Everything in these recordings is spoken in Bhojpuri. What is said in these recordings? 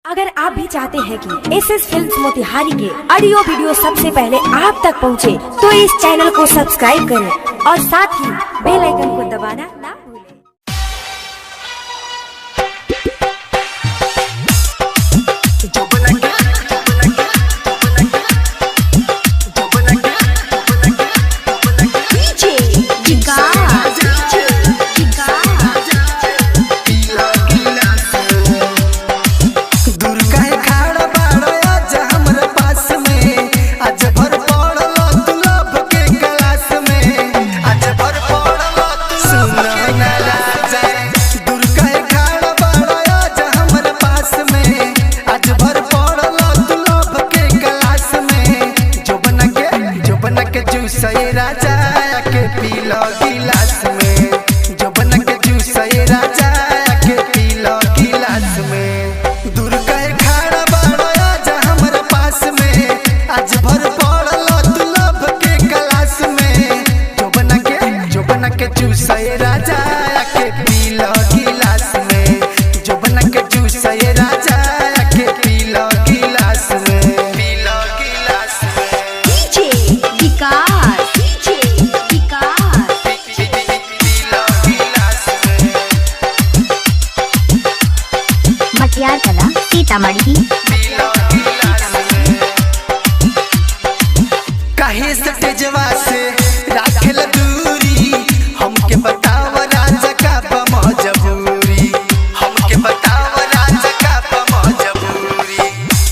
अगर आप भी चाहते हैं कि एसएस फिल्म्स मोतिहारी के ऑडियो वीडियो सबसे पहले आप तक पहुंचे, तो इस चैनल को सब्सक्राइब करें और साथ ही बेल आइकन को दबाना ना भूलें। राजा के पीलो गिलास में, जो बना के जूस ये राजा के पीलो गिलास में। दूर कहे खाड़ा बड़ा आजा हमारे पास में, आज भर पड़लो तू लब के गिलास में। जो बना के जूस ये राजा के पीलो गिलास में, जो बना के जूस ये राजा के पीलो गिलास में, पीलो गिलास में। डीजे विकास मटियार कला सीतामढ़ी। काहे से तेजवा से राखेल दूरी, हमके बताव राजा का मजबूरी, हमके बताव राजा का मजबूरी।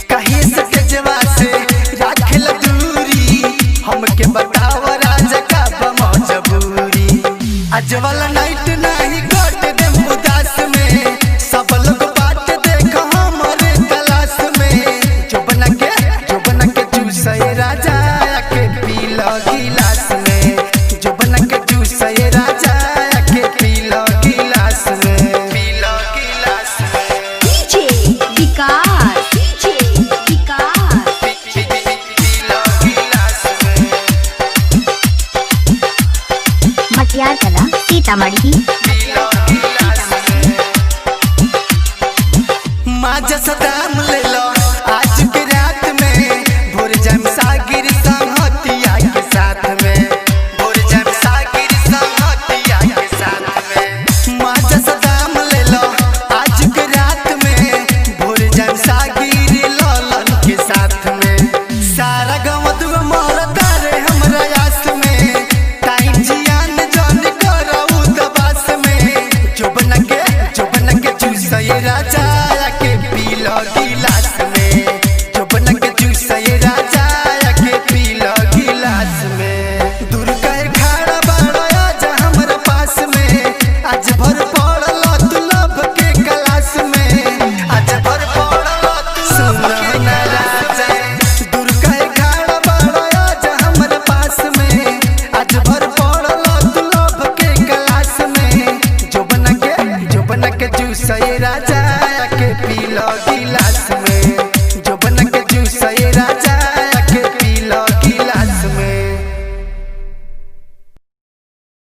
काहे से तेजवा से राखेल दूरी, हमके बताव राजा का मजबूरी। आज वाला नाइट नहीं कट दे उदास में, सब लोग राजा के पीलो गिलास में, जो बना के जूस ये राजा के पीलो गिलास में, पीलो गिलास में। डीजे विकास पीलो गिलास में। मटियार कला सीतामढ़ी। पीलो गिलास में। माजा सदाम ले लो आज के रात में, भोर जाम सागिर संगतिया के साथ में, भोर जाम सागिर संगतिया के साथ में। माजा सदाम ले लो आज के रात में, भोर जाम सागिर ललन के साथ में। सारा गाँव दुआ मोरता रे हमरा आस में, टाइम जियान जान करऊ दबास में। जो बना के जूस ये राजा के पीलो गिलास में, जो बना के जूस ये राजा के पीलो गिलास में। दूर कहे खाड़ा बड़ा आजा हमारे पास में, आज भर पड़लो तू लब के गिलास में, आज भर पड़लो तू सुनो ना राजा। दूर कहे खाड़ा बड़ा आजा हमारे पास में, आज भर पड़लो तू लब के गिलास में। जो बना के जूस ये राजा के पीलो